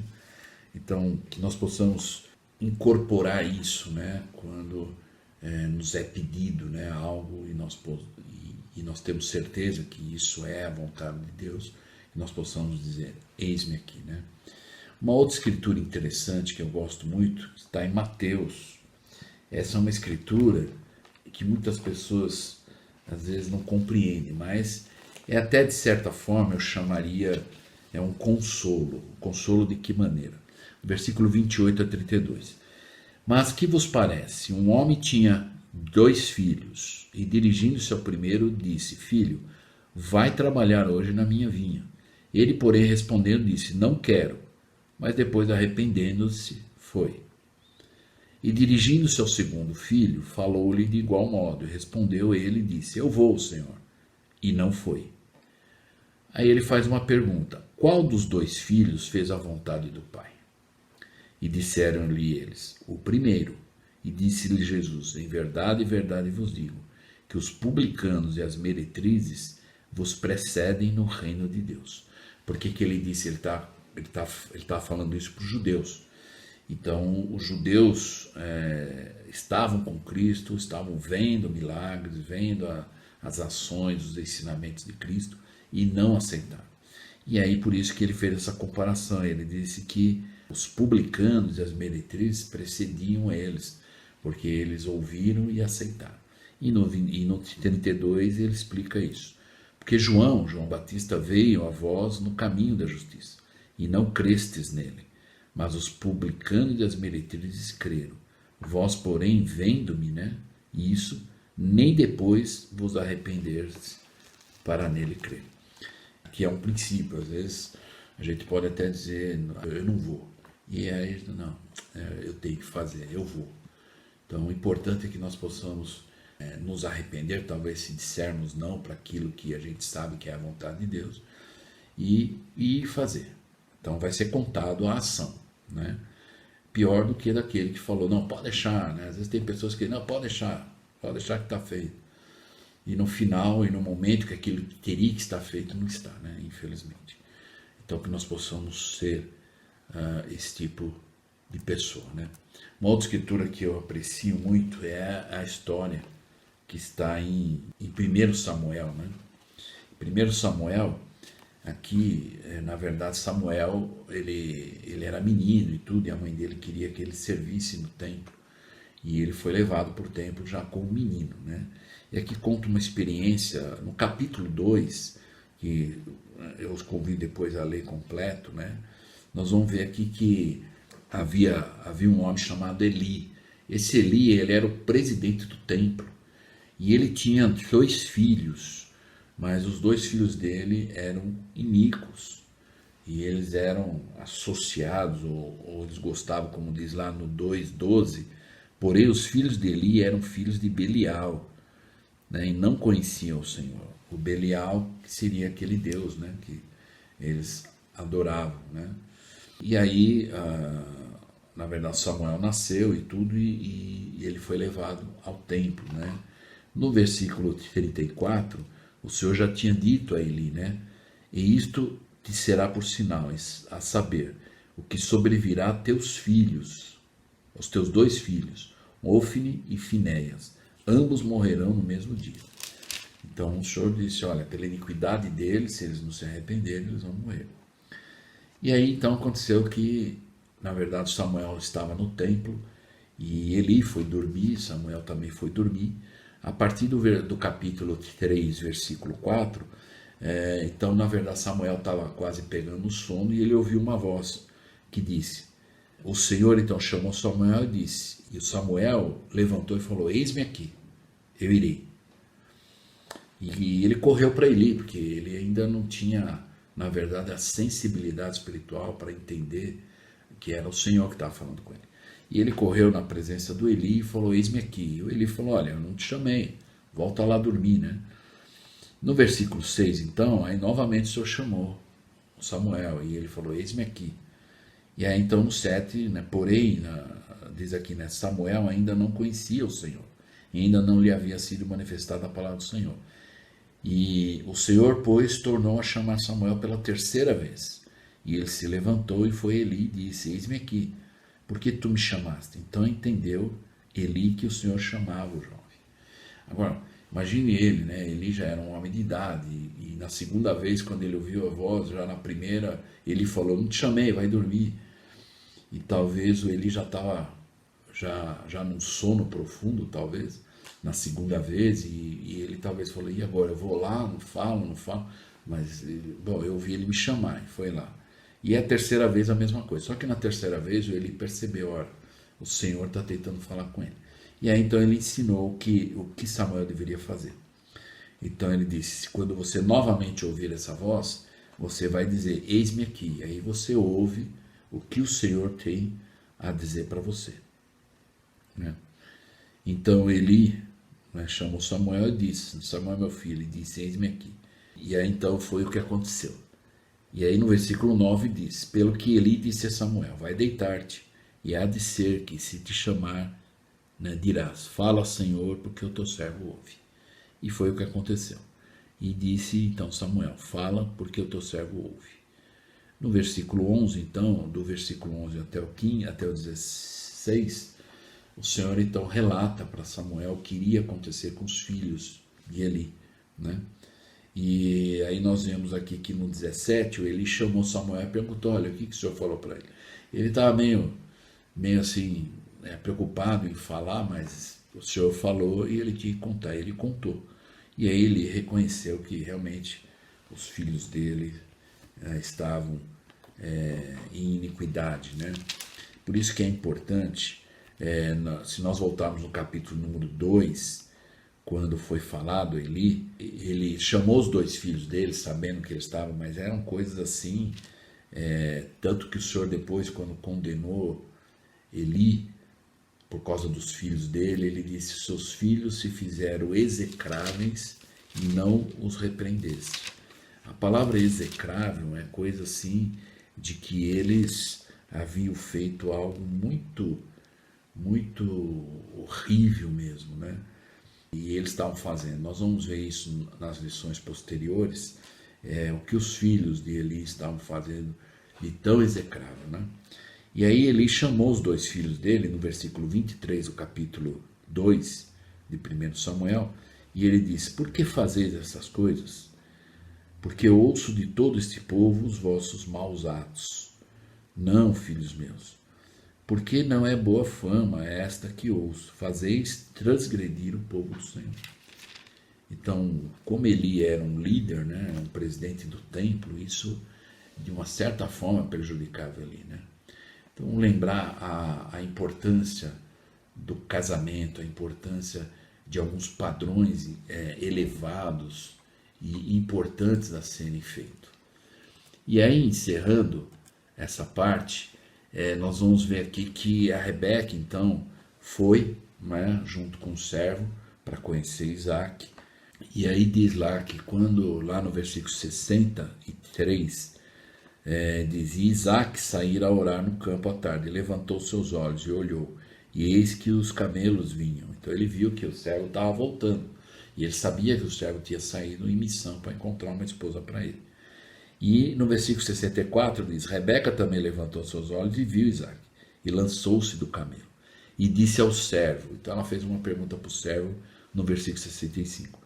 Então, que nós possamos incorporar isso, né? Quando nos é pedido, né, algo e nós temos certeza que isso é a vontade de Deus, que nós possamos dizer: eis-me aqui, né? Uma outra escritura interessante que eu gosto muito está em Mateus. Essa é uma escritura que muitas pessoas às vezes não compreendem, mas é até de certa forma eu chamaria um consolo. Consolo de que maneira? Versículo 28 a 32. Mas que vos parece? Um homem tinha 2 filhos, e dirigindo-se ao primeiro, disse: filho, vai trabalhar hoje na minha vinha. Ele, porém, respondendo, disse: não quero. Mas depois, arrependendo-se, foi. E dirigindo-se ao segundo filho, falou-lhe de igual modo, e respondeu ele e disse: eu vou, Senhor. E não foi. Aí ele faz uma pergunta: qual dos 2 filhos fez a vontade do pai? E disseram-lhe eles: o primeiro. E disse-lhe Jesus: em verdade vos digo, que os publicanos e as meretrizes vos precedem no reino de Deus. Por que ele disse? Ele está falando isso para os judeus. Então, os judeus estavam com Cristo, estavam vendo milagres, vendo as ações, os ensinamentos de Cristo, e não aceitaram. E aí, por isso que ele fez essa comparação. Ele disse que os publicanos e as meretrizes precediam eles, porque eles ouviram e aceitaram. E no 32 ele explica isso. Porque João Batista veio a vós no caminho da justiça, e não crestes nele. Mas os publicanos e as meretrizes creram. Vós, porém, vendo-me, né? Isso, nem depois vos arrependeres para nele crer. Que é um princípio. Às vezes a gente pode até dizer: eu não vou. E aí, não, eu tenho que fazer, eu vou. Então, o importante é que nós possamos nos arrepender, talvez se dissermos não para aquilo que a gente sabe que é a vontade de Deus, e fazer. Então, vai ser contado a ação, né? Pior do que daquele que falou: não, pode deixar, né? Às vezes tem pessoas que não, pode deixar que está feito. E no final e no momento que aquilo que teria que estar feito não está, né? Infelizmente. Então, que nós possamos ser esse tipo de pessoa, né? Uma outra escritura que eu aprecio muito é a história que está em 1 Samuel, né? 1 Samuel, aqui, na verdade, Samuel, ele era menino e tudo, e a mãe dele queria que ele servisse no templo. E ele foi levado para o templo já como menino, né? E aqui conta uma experiência, no capítulo 2, que eu os convido depois a ler completo, né? Nós vamos ver aqui que havia um homem chamado Eli. Esse Eli, ele era o presidente do templo. E ele tinha 2 filhos, mas os 2 filhos dele eram iníquos. E eles eram associados, ou eles gostavam, como diz lá no 2:12. Porém, os filhos de Eli eram filhos de Belial, né, e não conheciam o Senhor. O Belial, que seria aquele Deus, né, que eles adoravam, né? E aí, na verdade, Samuel nasceu e tudo, e ele foi levado ao templo, né? No versículo 34, o Senhor já tinha dito a Eli, né? E isto te será por sinal, a saber, o que sobrevirá a teus filhos, os teus 2 filhos, Ofni e Finéias, ambos morrerão no mesmo dia. Então o Senhor disse, olha, pela iniquidade deles, se eles não se arrependerem, eles vão morrer. E aí então aconteceu que, na verdade, Samuel estava no templo e Eli foi dormir, Samuel também foi dormir. A partir do capítulo 3, versículo 4, então, na verdade, Samuel estava quase pegando sono e ele ouviu uma voz que disse, o Senhor então chamou Samuel e disse, e o Samuel levantou e falou, eis-me aqui, eu irei. E ele correu para Eli, porque ele ainda não tinha, na verdade, a sensibilidade espiritual para entender que era o Senhor que estava falando com ele. E ele correu na presença do Eli e falou, eis-me aqui. E o Eli falou, olha, eu não te chamei, volta lá dormir, né? No versículo 6, então, aí novamente o Senhor chamou Samuel e ele falou, eis-me aqui. E aí então no 7, né, porém, diz aqui, né, Samuel ainda não conhecia o Senhor, e ainda não lhe havia sido manifestada a palavra do Senhor. E o Senhor, pois, tornou a chamar Samuel pela 3ª vez. E ele se levantou e foi Eli e disse, eis-me aqui, por que tu me chamaste? Então entendeu Eli que o Senhor chamava o jovem. Agora, imagine ele, né? Eli já era um homem de idade, e na 2ª vez, quando ele ouviu a voz, já na primeira, ele falou, não te chamei, vai dormir. E talvez o Eli já estava já num sono profundo, talvez, na 2ª vez, e ele talvez falou, e agora, eu vou lá, não falo, mas, bom, eu ouvi ele me chamar, e foi lá. E a 3ª vez a mesma coisa, só que na 3ª vez o Eli percebeu, olha, o Senhor está tentando falar com ele. E aí então ele ensinou o que Samuel deveria fazer. Então ele disse, quando você novamente ouvir essa voz, você vai dizer, eis-me aqui. Aí você ouve o que o Senhor tem a dizer para você, né? Então Eli, né, chamou Samuel e disse, Samuel meu filho, e disse, eis-me aqui. E aí então foi o que aconteceu. E aí no versículo 9 diz, pelo que Eli disse a Samuel, vai deitar-te, e há de ser que se te chamar, né, dirás, fala Senhor, porque o teu servo ouve. E foi o que aconteceu. E disse então Samuel, fala, porque o teu servo ouve. No versículo 11, então, do versículo 11 até o 15, até o 16, o Senhor então relata para Samuel o que iria acontecer com os filhos de Eli, né? E aí nós vemos aqui que no 17, o Eli chamou Samuel e perguntou, olha, o que o Senhor falou para ele? Ele estava meio assim, preocupado em falar, mas o Senhor falou e ele tinha que contar, ele contou. E aí ele reconheceu que realmente os filhos dele estavam em iniquidade, né? Por isso que é importante, se nós voltarmos no capítulo número 2, quando foi falado Eli, ele chamou os 2 filhos dele, sabendo que eles estavam, mas eram coisas assim, tanto que o Senhor depois, quando condenou Eli, por causa dos filhos dele, ele disse, seus filhos se fizeram execráveis e não os repreendesse. A palavra execrável é coisa assim, de que eles haviam feito algo muito, muito horrível mesmo, né? E eles estavam fazendo. Nós vamos ver isso nas lições posteriores, o que os filhos de Eli estavam fazendo de tão execrável, né? E aí ele chamou os dois filhos dele, no versículo 23 do capítulo 2 de 1 Samuel, e ele disse: por que fazeis essas coisas? Porque ouço de todo este povo os vossos maus atos. Não, filhos meus, porque não é boa fama esta que ouço, fazeis transgredir o povo do Senhor. Então, como Eli era um líder, né, um presidente do templo, isso de uma certa forma prejudicava Eli, né? Então, lembrar a importância do casamento, a importância de alguns padrões elevados e importantes a serem feitos. E aí, encerrando essa parte, nós vamos ver aqui que a Rebeca, então, foi, né, junto com o servo, para conhecer Isaac. E aí diz lá que quando, lá no versículo 63, diz: Isaac saíra a orar no campo à tarde, levantou seus olhos e olhou, e eis que os camelos vinham. Então ele viu que o servo estava voltando, e ele sabia que o servo tinha saído em missão para encontrar uma esposa para ele. E no versículo 64 diz: Rebeca também levantou seus olhos e viu Isaac, e lançou-se do camelo, e disse ao servo. Então ela fez uma pergunta para o servo no versículo 65: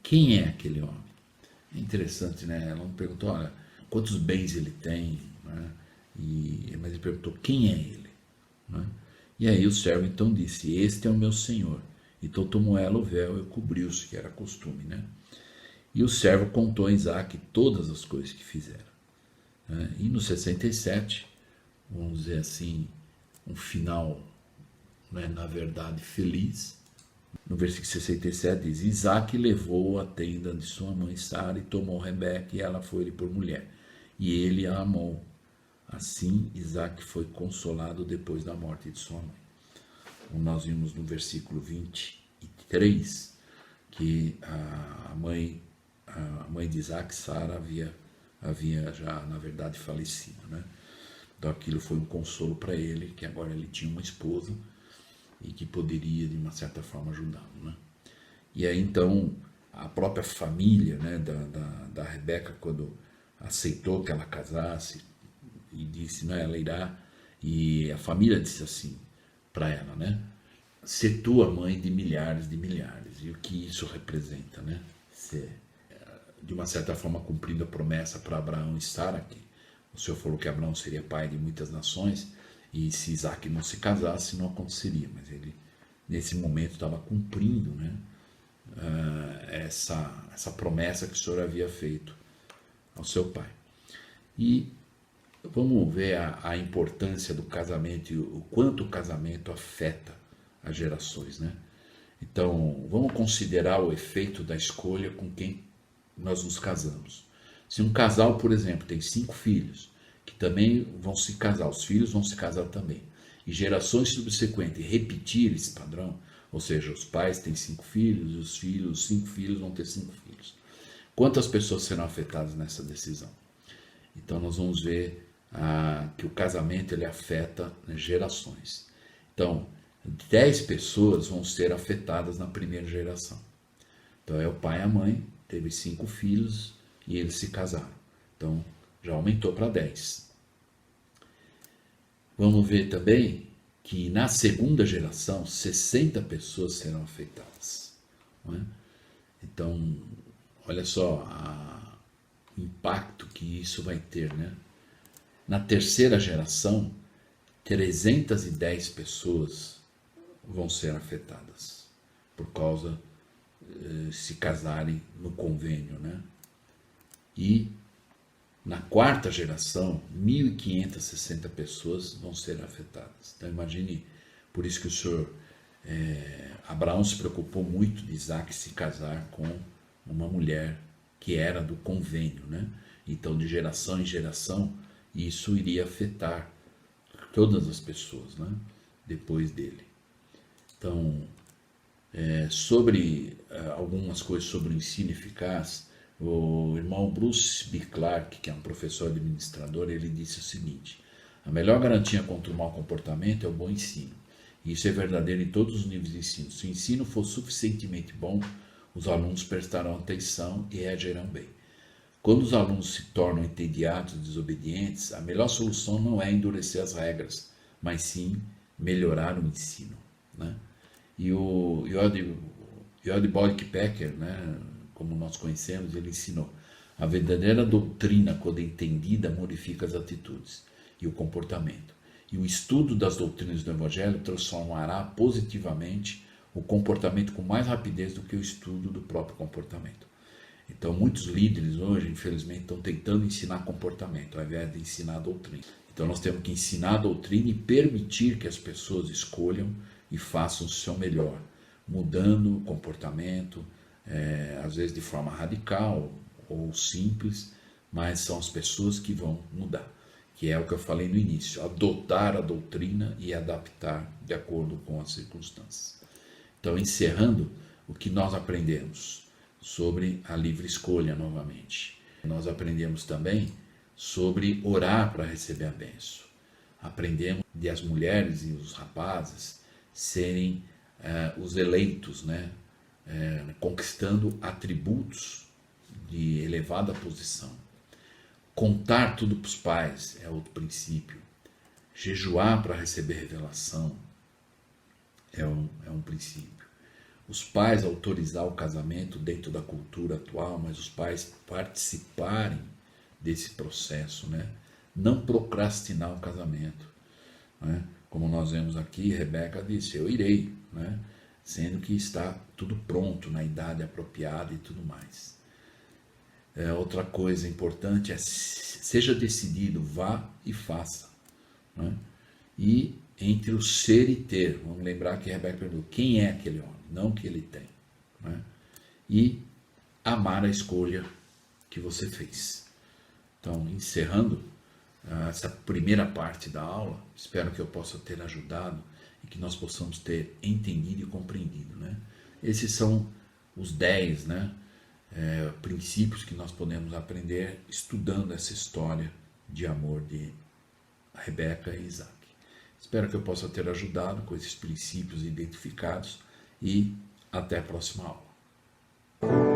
quem é aquele homem? É interessante, né? Ela não perguntou, olha, quantos bens ele tem, né? Mas ele perguntou, quem é ele? Né? E aí o servo então disse: este é o meu senhor. Então tomou ela o véu e cobriu-se, que era costume, né? E o servo contou a Isaac todas as coisas que fizeram, né? E no 67, vamos dizer assim, um final, né, na verdade, feliz. No versículo 67 diz: Isaac levou a tenda de sua mãe Sara e tomou Rebeca, e ela foi-lhe por mulher, e ele a amou. Assim Isaac foi consolado depois da morte de sua mãe. Como nós vimos no versículo 23, que a mãe de Isaac, Sara, havia já, na verdade, falecido, né? Então aquilo foi um consolo para ele, que agora ele tinha uma esposa e que poderia, de uma certa forma, ajudá-lo, né? E aí, então, a própria família, né, da Rebeca, quando aceitou que ela casasse, e disse, né, ela irá, e a família disse assim para ela, né: se tu a mãe de milhares, e o que isso representa, né? Se, de uma certa forma, cumprindo a promessa para Abraão e Sara, que o Senhor falou que Abraão seria pai de muitas nações, e se Isaac não se casasse, não aconteceria. Mas ele, nesse momento, estava cumprindo, né, essa promessa que o Senhor havia feito ao seu pai. E vamos ver a importância do casamento e o quanto o casamento afeta as gerações, né? Então, vamos considerar o efeito da escolha com quem nós nos casamos. Se um casal, por exemplo, tem 5 filhos, que também vão se casar, os filhos vão se casar também, e gerações subsequentes repetir esse padrão, ou seja, os pais têm 5 filhos, e os 5 filhos vão ter 5 filhos. Quantas pessoas serão afetadas nessa decisão? Então nós vamos ver que o casamento ele afeta, né, gerações. Então, 10 pessoas vão ser afetadas na primeira geração. Então é o pai e a mãe, teve 5 filhos e eles se casaram. Então já aumentou para 10. Vamos ver também que na segunda geração 60 pessoas serão afetadas, não é? Então, olha só o impacto que isso vai ter, né? Na terceira geração, 310 pessoas vão ser afetadas por causa se casarem no convênio, né? E na quarta geração, 1.560 pessoas vão ser afetadas. Então imagine, por isso que o Senhor, Abraão se preocupou muito de Isaac se casar com uma mulher que era do convênio, né? Então de geração em geração, isso iria afetar todas as pessoas, né, depois dele. Então, sobre algumas coisas sobre o ensino eficaz, o irmão Bruce B. Clark, que é um professor administrador, ele disse o seguinte: a melhor garantia contra o mau comportamento é o bom ensino. E isso é verdadeiro em todos os níveis de ensino. Se o ensino for suficientemente bom, os alunos prestarão atenção e reagirão bem. Quando os alunos se tornam entediados, desobedientes, a melhor solução não é endurecer as regras, mas sim melhorar o ensino, né? E o Jod Boyk-Packer, né, como nós conhecemos, ele ensinou: a verdadeira doutrina, quando entendida, modifica as atitudes e o comportamento. E o estudo das doutrinas do Evangelho transformará positivamente o comportamento com mais rapidez do que o estudo do próprio comportamento. Então, muitos líderes hoje, infelizmente, estão tentando ensinar comportamento, ao invés de ensinar doutrina. Então, nós temos que ensinar a doutrina e permitir que as pessoas escolham e façam o seu melhor, mudando o comportamento, às vezes de forma radical ou simples, mas são as pessoas que vão mudar, que é o que eu falei no início: adotar a doutrina e adaptar de acordo com as circunstâncias. Então, encerrando, o que nós aprendemos sobre a livre escolha novamente. Nós aprendemos também sobre orar para receber a bênção. Aprendemos de as mulheres e os rapazes serem os eleitos, né? Conquistando atributos de elevada posição. Contar tudo para os pais é outro princípio. Jejuar para receber revelação é um princípio. Os pais autorizar o casamento dentro da cultura atual, mas os pais participarem desse processo, né? Não procrastinar o casamento, né? Como nós vemos aqui, Rebeca disse: eu irei, né? Sendo que está tudo pronto, na idade apropriada e tudo mais. Outra coisa importante é: seja decidido, vá e faça, né? E entre o ser e ter, vamos lembrar que Rebeca perguntou: quem é aquele homem? Não o que ele tem, né? E amar a escolha que você fez. Então, encerrando essa primeira parte da aula, espero que eu possa ter ajudado e que nós possamos ter entendido e compreendido, né? Esses são os 10, né, princípios que nós podemos aprender estudando essa história de amor de Rebeca e Isaac. Espero que eu possa ter ajudado com esses princípios identificados e até a próxima aula.